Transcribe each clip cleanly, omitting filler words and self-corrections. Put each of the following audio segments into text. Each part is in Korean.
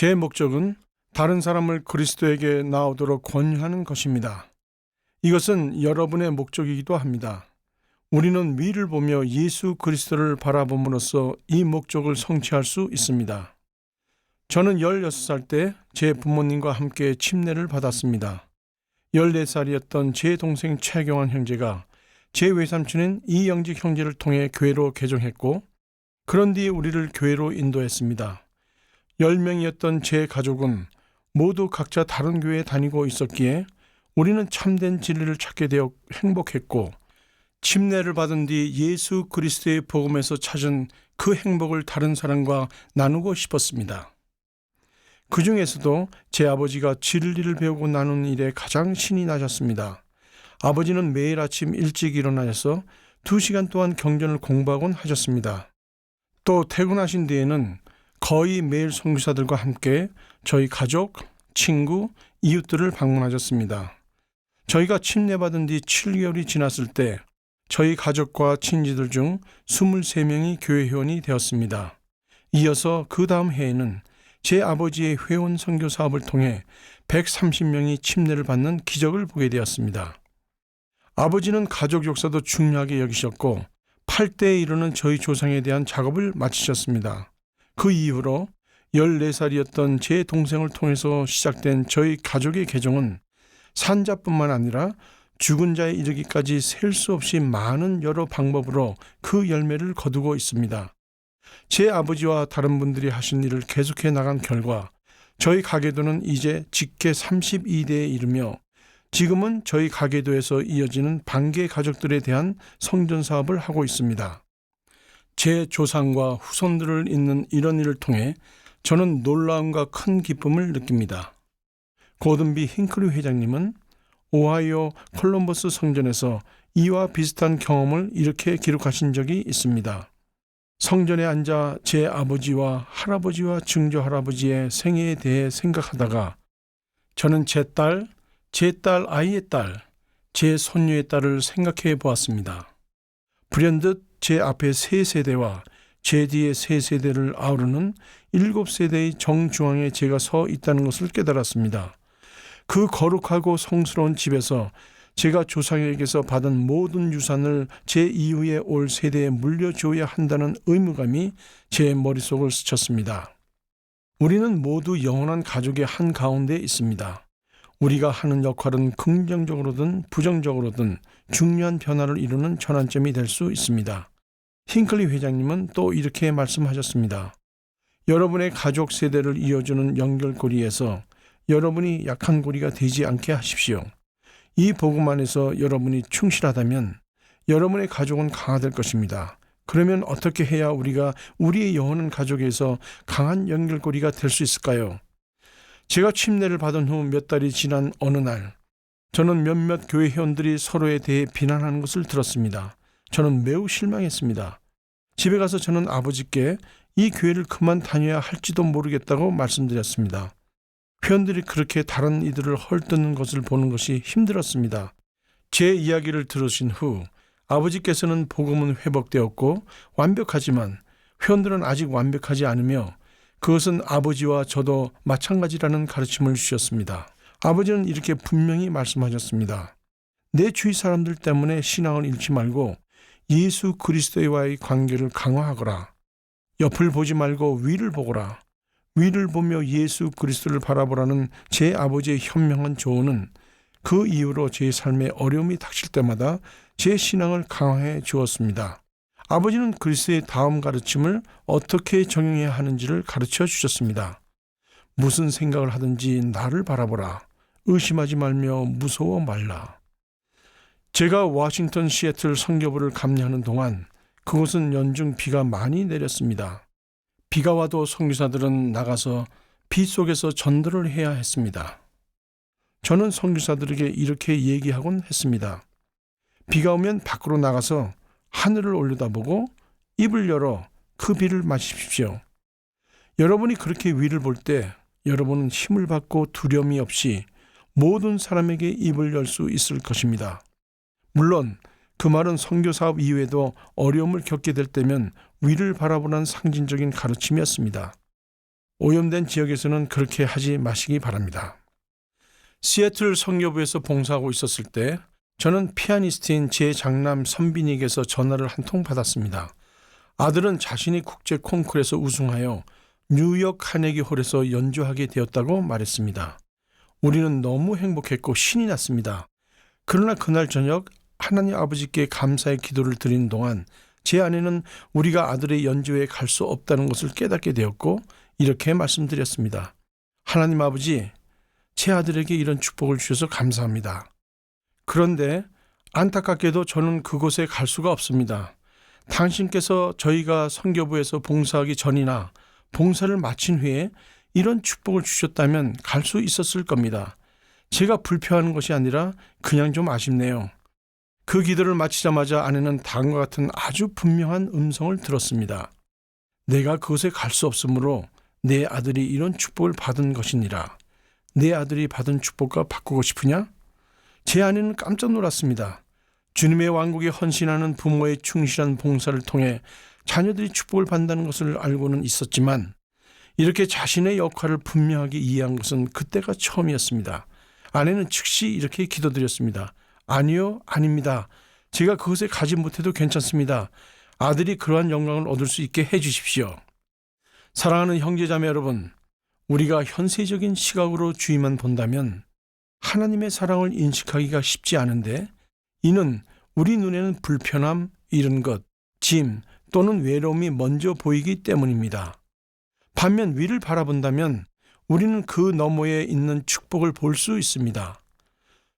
제 목적은 다른 사람을 그리스도에게 나오도록 권유하는 것입니다. 이것은 여러분의 목적이기도 합니다. 우리는 위를 보며 예수 그리스도를 바라봄으로써 이 목적을 성취할 수 있습니다. 저는 16살 때 제 부모님과 함께 침례를 받았습니다. 14살이었던 제 동생 최경환 형제가 제 외삼촌인 이영직 형제를 통해 교회로 개종했고, 그런 뒤 우리를 교회로 인도했습니다. 10명이었던 제 가족은 모두 각자 다른 교회에 다니고 있었기에 우리는 참된 진리를 찾게 되어 행복했고, 침례를 받은 뒤 예수 그리스도의 복음에서 찾은 그 행복을 다른 사람과 나누고 싶었습니다. 그 중에서도 제 아버지가 진리를 배우고 나누는 일에 가장 신이 나셨습니다. 아버지는 매일 아침 일찍 일어나셔서 2시간 동안 경전을 공부하곤 하셨습니다. 또 퇴근하신 뒤에는 거의 매일 선교사들과 함께 저희 가족, 친구, 이웃들을 방문하셨습니다. 저희가 침례받은 뒤 7개월이 지났을 때 저희 가족과 친지들 중 23명이 교회 회원이 되었습니다. 이어서 그 다음 해에는 제 아버지의 회원 선교 사업을 통해 130명이 침례를 받는 기적을 보게 되었습니다. 아버지는 가족 역사도 중요하게 여기셨고 8대에 이르는 저희 조상에 대한 작업을 마치셨습니다. 그 이후로 14살이었던 제 동생을 통해서 시작된 저희 가족의 개종은 산자뿐만 아니라 죽은 자에 이르기까지 셀 수 없이 많은 여러 방법으로 그 열매를 거두고 있습니다. 제 아버지와 다른 분들이 하신 일을 계속해 나간 결과 저희 가계도는 이제 직계 32대에 이르며 지금은 저희 가계도에서 이어지는 반개 가족들에 대한 성전 사업을 하고 있습니다. 제 조상과 후손들을 잇는 이런 일을 통해 저는 놀라움과 큰 기쁨을 느낍니다. 고든비 힌클리 회장님은 오하이오 콜럼버스 성전에서 이와 비슷한 경험을 이렇게 기록하신 적이 있습니다. 성전에 앉아 제 아버지와 할아버지와 증조 할아버지의 생애에 대해 생각하다가 저는 제 딸 아이의 딸, 제 손녀의 딸을 생각해 보았습니다. 불현듯 제 앞에 3세대와 제 뒤에 3세대를 아우르는 7세대의 정중앙에 제가 서 있다는 것을 깨달았습니다. 그 거룩하고 성스러운 집에서 제가 조상에게서 받은 모든 유산을 제 이후에 올 세대에 물려줘야 한다는 의무감이 제 머릿속을 스쳤습니다. 우리는 모두 영원한 가족의 한가운데 있습니다. 우리가 하는 역할은 긍정적으로든 부정적으로든 중요한 변화를 이루는 전환점이 될 수 있습니다. 힌클리 회장님은 또 이렇게 말씀하셨습니다. 여러분의 가족 세대를 이어주는 연결고리에서 여러분이 약한 고리가 되지 않게 하십시오. 이 복음 안에서 여러분이 충실하다면 여러분의 가족은 강화될 것입니다. 그러면 어떻게 해야 우리가 우리의 영원한 가족에서 강한 연결고리가 될 수 있을까요? 제가 침례를 받은 후 몇 달이 지난 어느 날 저는 몇몇 교회 회원들이 서로에 대해 비난하는 것을 들었습니다. 저는 매우 실망했습니다. 집에 가서 저는 아버지께 이 교회를 그만 다녀야 할지도 모르겠다고 말씀드렸습니다. 회원들이 그렇게 다른 이들을 헐뜯는 것을 보는 것이 힘들었습니다. 제 이야기를 들으신 후 아버지께서는 복음은 회복되었고 완벽하지만 회원들은 아직 완벽하지 않으며 그것은 아버지와 저도 마찬가지라는 가르침을 주셨습니다. 아버지는 이렇게 분명히 말씀하셨습니다. 내 주위 사람들 때문에 신앙을 잃지 말고 예수 그리스도와의 관계를 강화하거라. 옆을 보지 말고 위를 보거라. 위를 보며 예수 그리스도를 바라보라는 제 아버지의 현명한 조언은 그 이후로 제 삶에 어려움이 닥칠 때마다 제 신앙을 강화해 주었습니다. 아버지는 그리스도의 다음 가르침을 어떻게 적용해야 하는지를 가르쳐 주셨습니다. 무슨 생각을 하든지 나를 바라보라. 의심하지 말며 무서워 말라. 제가 워싱턴 시애틀 선교부를 감리하는 동안 그곳은 연중 비가 많이 내렸습니다. 비가 와도 선교사들은 나가서 비 속에서 전도를 해야 했습니다. 저는 선교사들에게 이렇게 얘기하곤 했습니다. 비가 오면 밖으로 나가서 하늘을 올려다보고 입을 열어 그 비를 마십시오. 여러분이 그렇게 위를 볼 때 여러분은 힘을 받고 두려움이 없이 모든 사람에게 입을 열 수 있을 것입니다. 물론 그 말은 선교 사업 이후에도 어려움을 겪게 될 때면 위를 바라보는 상징적인 가르침이었습니다. 오염된 지역에서는 그렇게 하지 마시기 바랍니다. 시애틀 성교부에서 봉사하고 있었을 때 저는 피아니스트인 제 장남 선빈에게서 전화를 한 통 받았습니다. 아들은 자신이 국제 콩쿠르에서 우승하여 뉴욕 카네기 홀에서 연주하게 되었다고 말했습니다. 우리는 너무 행복했고 신이 났습니다. 그러나 그날 저녁 하나님 아버지께 감사의 기도를 드리는 동안 제 아내는 우리가 아들의 연주회에 갈 수 없다는 것을 깨닫게 되었고 이렇게 말씀드렸습니다. 하나님 아버지, 제 아들에게 이런 축복을 주셔서 감사합니다. 그런데 안타깝게도 저는 그곳에 갈 수가 없습니다. 당신께서 저희가 선교부에서 봉사하기 전이나 봉사를 마친 후에 이런 축복을 주셨다면 갈 수 있었을 겁니다. 제가 불평하는 것이 아니라 그냥 좀 아쉽네요. 그 기도를 마치자마자 아내는 다음과 같은 아주 분명한 음성을 들었습니다. 내가 그곳에 갈 수 없으므로 내 아들이 이런 축복을 받은 것이니라. 내 아들이 받은 축복과 바꾸고 싶으냐? 제 아내는 깜짝 놀랐습니다. 주님의 왕국에 헌신하는 부모의 충실한 봉사를 통해 자녀들이 축복을 받는다는 것을 알고는 있었지만 이렇게 자신의 역할을 분명하게 이해한 것은 그때가 처음이었습니다. 아내는 즉시 이렇게 기도드렸습니다. 아니요, 아닙니다. 제가 그곳에 가지 못해도 괜찮습니다. 아들이 그러한 영광을 얻을 수 있게 해주십시오. 사랑하는 형제자매 여러분, 우리가 현세적인 시각으로 주위만 본다면 하나님의 사랑을 인식하기가 쉽지 않은데 이는 우리 눈에는 불편함, 잃은 것, 짐 또는 외로움이 먼저 보이기 때문입니다. 반면 위를 바라본다면 우리는 그 너머에 있는 축복을 볼 수 있습니다.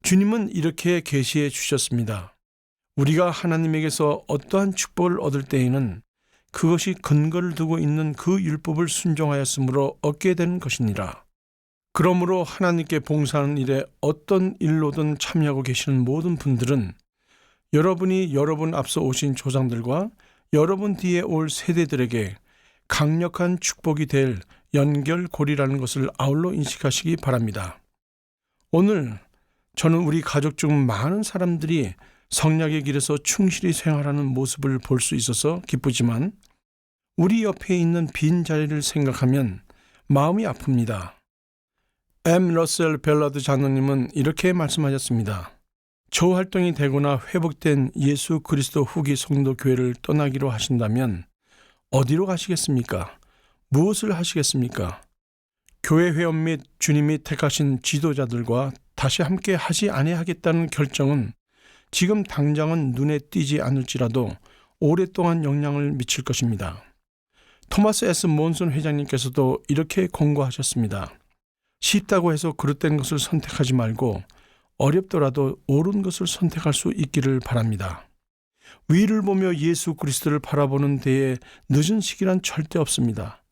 주님은 이렇게 계시해 주셨습니다. 우리가 하나님에게서 어떠한 축복을 얻을 때에는 그것이 근거를 두고 있는 그 율법을 순종하였으므로 얻게 된 것이니라. 그러므로 하나님께 봉사하는 일에 어떤 일로든 참여하고 계시는 모든 분들은 여러분이 여러분 앞서 오신 조상들과 여러분 뒤에 올 세대들에게 강력한 축복이 될 연결고리라는 것을 아울러 인식하시기 바랍니다. 오늘 저는 우리 가족 중 많은 사람들이 성략의 길에서 충실히 생활하는 모습을 볼 수 있어서 기쁘지만 우리 옆에 있는 빈 자리를 생각하면 마음이 아픕니다. M. 러셀 벨라드 장로님은 이렇게 말씀하셨습니다. 저활동이 되거나 회복된 예수 그리스도 후기 성도 교회를 떠나기로 하신다면 어디로 가시겠습니까? 무엇을 하시겠습니까? 교회 회원 및 주님이 택하신 지도자들과 다시 함께 하지 아니하겠다는 결정은 지금 당장은 눈에 띄지 않을지라도 오랫동안 영향을 미칠 것입니다. 토마스 S. 몬슨 회장님께서도 이렇게 권고하셨습니다. 쉽다고 해서 그릇된 것을 선택하지 말고 어렵더라도 옳은 것을 선택할 수 있기를 바랍니다. 위를 보며 예수 그리스도를 바라보는 데에 늦은 시기란 절대 없습니다.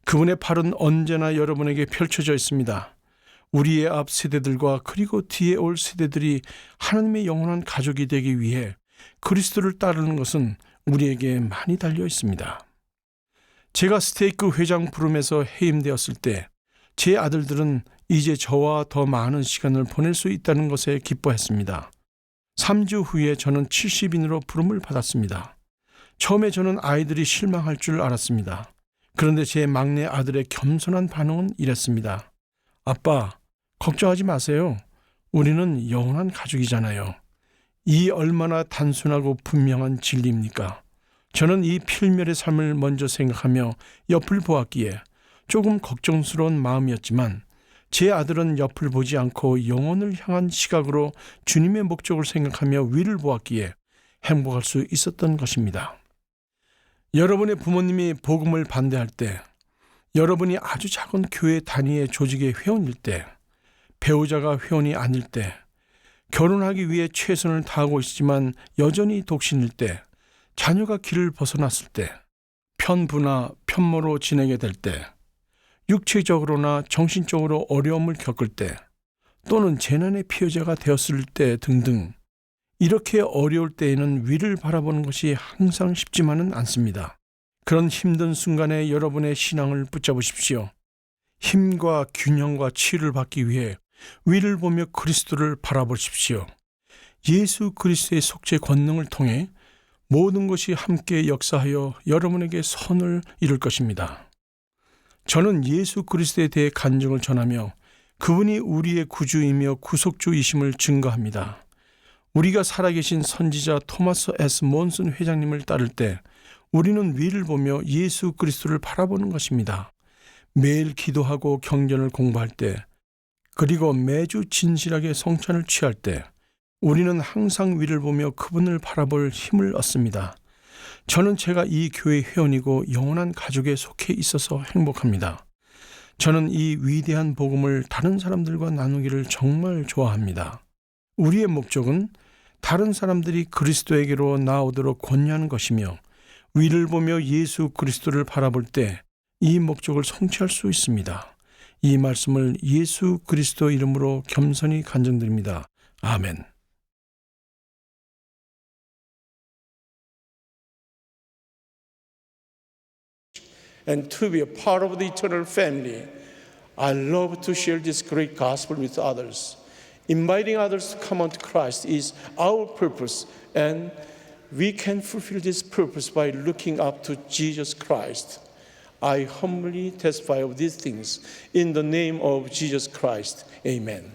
그분의 팔은 언제나 여러분에게 펼쳐져 있습니다. 우리의 앞 세대들과 그리고 뒤에 올 세대들이 하나님의 영원한 가족이 되기 위해 그리스도를 따르는 것은 우리에게 많이 달려 있습니다. 제가 스테이크 회장 부름에서 해임되었을 때 제 아들들은 이제 저와 더 많은 시간을 보낼 수 있다는 것에 기뻐했습니다. 3주 후에 저는 70인으로 부름을 받았습니다. 처음에 저는 아이들이 실망할 줄 알았습니다. 그런데 제 막내 아들의 겸손한 반응은 이랬습니다. 아빠, 걱정하지 마세요. 우리는 영원한 가족이잖아요. 이 얼마나 단순하고 분명한 진리입니까? 저는 이 필멸의 삶을 먼저 생각하며 옆을 보았기에 조금 걱정스러운 마음이었지만 제 아들은 옆을 보지 않고 영혼을 향한 시각으로 주님의 목적을 생각하며 위를 보았기에 행복할 수 있었던 것입니다. 여러분의 부모님이 복음을 반대할 때, 여러분이 아주 작은 교회 단위의 조직의 회원일 때, 배우자가 회원이 아닐 때, 결혼하기 위해 최선을 다하고 있지만 여전히 독신일 때, 자녀가 길을 벗어났을 때, 편부나 편모로 지내게 될 때, 육체적으로나 정신적으로 어려움을 겪을 때, 또는 재난의 피해자가 되었을 때 등등 이렇게 어려울 때에는 위를 바라보는 것이 항상 쉽지만은 않습니다. 그런 힘든 순간에 여러분의 신앙을 붙잡으십시오. 힘과 균형과 치유를 받기 위해 위를 보며 그리스도를 바라보십시오. 예수 그리스도의 속죄 권능을 통해 모든 것이 함께 역사하여 여러분에게 선을 이룰 것입니다. 저는 예수 그리스도에 대해 간증을 전하며 그분이 우리의 구주이며 구속주이심을 증거합니다. 우리가 살아계신 선지자 토마스 S. 몬슨 회장님을 따를 때 우리는 위를 보며 예수 그리스도를 바라보는 것입니다. 매일 기도하고 경전을 공부할 때, 그리고 매주 진실하게 성찬을 취할 때 우리는 항상 위를 보며 그분을 바라볼 힘을 얻습니다. 저는 제가 이 교회 회원이고 영원한 가족에 속해 있어서 행복합니다. 저는 이 위대한 복음을 다른 사람들과 나누기를 정말 좋아합니다. 우리의 목적은 다른 사람들이 그리스도에게로 나오도록 권유하는 것이며, 위를 보며 예수 그리스도를 바라볼 때 이 목적을 성취할 수 있습니다. 이 말씀을 예수 그리스도 이름으로 겸손히 간증드립니다. 아멘. And to be a part of the eternal family, I love to share this great gospel with others. Inviting others to come unto Christ is our purpose, and we can fulfill this purpose by looking up to Jesus Christ. I humbly testify of these things in the name of Jesus Christ. Amen.